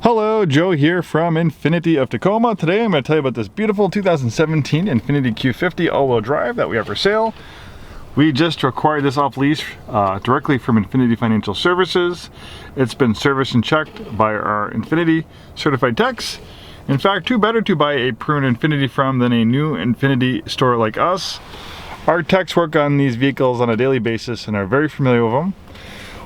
Hello, Joe here from Infiniti of Tacoma. Today I'm going to tell you about this beautiful 2017 Infiniti Q50 all-wheel drive that we have for sale. We just acquired this off lease directly from Infiniti Financial Services. It's been serviced and checked by our Infiniti certified techs. In fact, who better to buy a pruned Infiniti from than a new Infiniti store like us? Our techs work on these vehicles on a daily basis and are very familiar with them.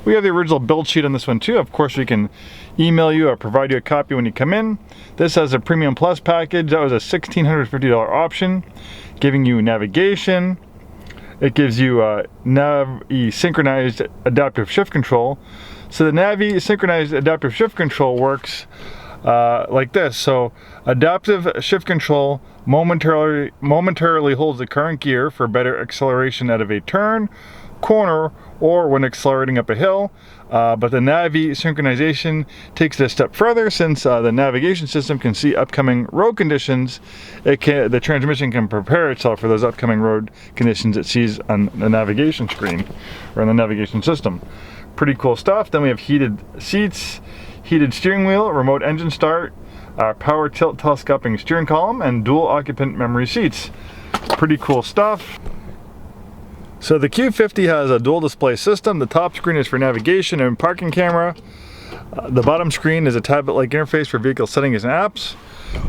We have the original build sheet on this one too. Of course, we can email you or provide you a copy when you come in. This has a Premium Plus package. That was a $1,650 option, giving you navigation. It gives you Synchronized adaptive shift control. So the Synchronized adaptive shift control works like this. So adaptive shift control momentarily holds the current gear for better acceleration out of a turn, corner, or when accelerating up a hill, but the Navi synchronization takes it a step further. Since the navigation system can see upcoming road conditions, the transmission can prepare itself for those upcoming road conditions it sees on the navigation screen or on the navigation system. Pretty cool stuff. Then we have heated seats, heated steering wheel, remote engine start, power tilt telescoping steering column, and dual occupant memory seats. Pretty cool stuff. So the Q50 has a dual display system. The top screen is for navigation and parking camera. The bottom screen is a tablet-like interface for vehicle settings and apps.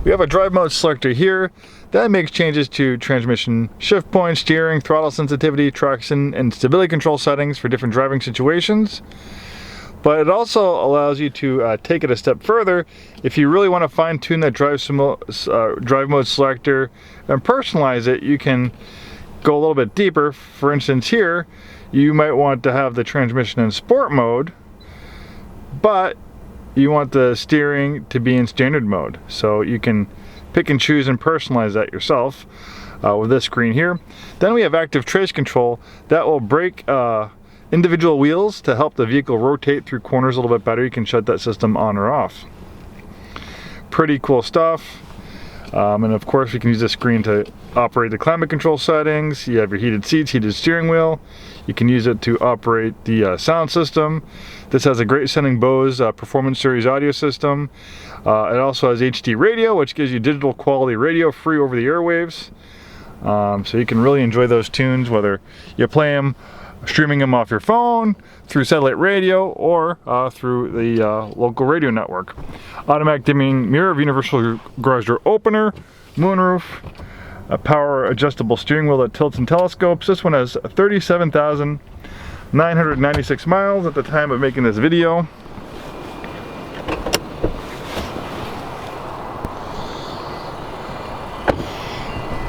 We have a drive mode selector here that makes changes to transmission shift point, steering, throttle sensitivity, traction, and stability control settings for different driving situations. But it also allows you to take it a step further. If you really want to fine-tune that drive mode selector and personalize it, you can go a little bit deeper. For instance, here you might want to have the transmission in sport mode, but you want the steering to be in standard mode. So you can pick and choose and personalize that yourself with this screen here. Then we have active trace control that will brake individual wheels to help the vehicle rotate through corners a little bit better. You can shut that system on or off. Pretty cool stuff. And of course, we can use this screen to operate the climate control settings. You have your heated seats, heated steering wheel. You can use it to operate the sound system. This has a great sounding Bose Performance Series audio system. It also has HD radio, which gives you digital quality radio free over the airwaves. So you can really enjoy those tunes, whether you play them, streaming them off your phone, through satellite radio, or through the local radio network. Automatic dimming mirror, universal garage door opener, moonroof, a power adjustable steering wheel that tilts and telescopes. This one has 37,996 miles at the time of making this video.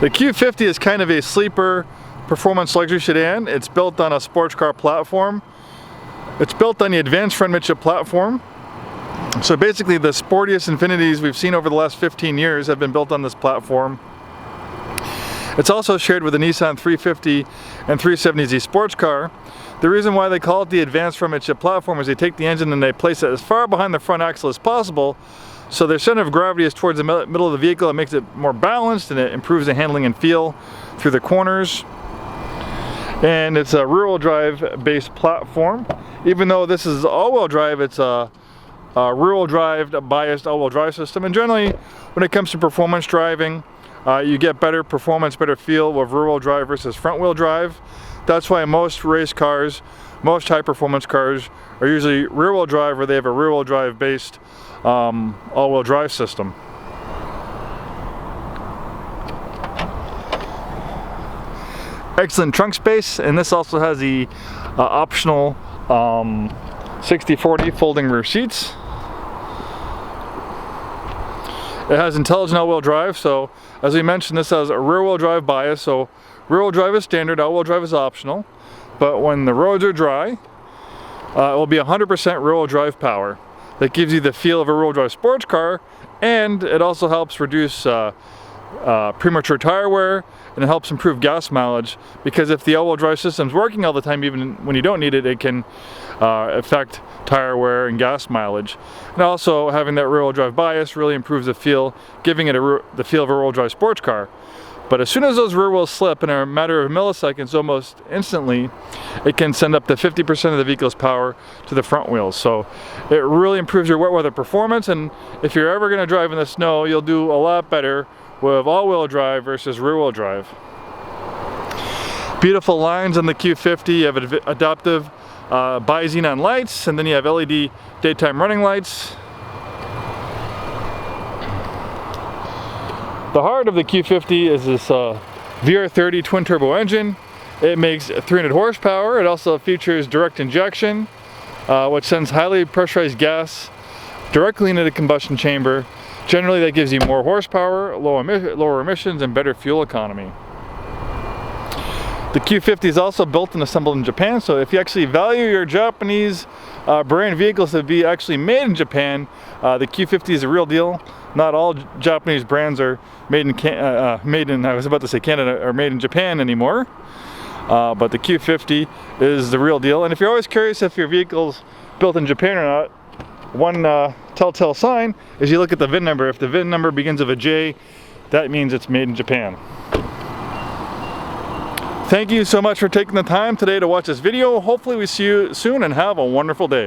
The Q50 is kind of a sleeper performance luxury sedan. It's built on a sports car platform. It's built on the advanced front midship platform. So basically the sportiest Infinitis we've seen over the last 15 years have been built on this platform. It's also shared with the Nissan 350 and 370Z sports car. The reason why they call it the advanced front midship platform is they take the engine and they place it as far behind the front axle as possible, so their center of gravity is towards the middle of the vehicle. It makes it more balanced and it improves the handling and feel through the corners. And it's a rear-wheel drive based platform. Even though this is all-wheel drive, it's a rear-wheel drive biased all-wheel drive system. And generally, when it comes to performance driving, you get better performance, better feel with rear-wheel drive versus front-wheel drive. That's why most race cars, most high-performance cars are usually rear-wheel drive, or they have a rear-wheel drive based all-wheel drive system. Excellent trunk space, and this also has the optional 60/40 folding rear seats. It has intelligent all-wheel drive, so as we mentioned, this has a rear-wheel drive bias, so rear-wheel drive is standard, all-wheel drive is optional, but when the roads are dry, it will be 100% rear-wheel drive power. That gives you the feel of a rear-wheel drive sports car, and it also helps reduce premature tire wear, and it helps improve gas mileage, because if the all-wheel drive system's working all the time, even when you don't need it, it can affect tire wear and gas mileage. And also having that rear-wheel drive bias really improves the feel, giving it the feel of a rear-wheel drive sports car. But as soon as those rear wheels slip in a matter of milliseconds, almost instantly, it can send up to 50% of the vehicle's power to the front wheels. So it really improves your wet weather performance, and if you're ever going to drive in the snow, you'll do a lot better with all-wheel drive versus rear-wheel drive. Beautiful lines on the Q50. You have adaptive bi-xenon lights, and then you have LED daytime running lights. The heart of the Q50 is this VR30 twin turbo engine. It makes 300 horsepower. It also features direct injection, which sends highly pressurized gas directly into the combustion chamber. Generally, that gives you more horsepower, lower emissions, and better fuel economy. The Q50 is also built and assembled in Japan, so if you actually value your Japanese brand vehicles to be actually made in Japan, the Q50 is a real deal. Not all Japanese brands are made in Canada, are made in Japan anymore. But the Q50 is the real deal. And if you're always curious if your vehicle's built in Japan or not, one telltale sign is you look at the VIN number. If the VIN number begins with a J, that means it's made in Japan. Thank you so much for taking the time today to watch this video. Hopefully we see you soon and have a wonderful day.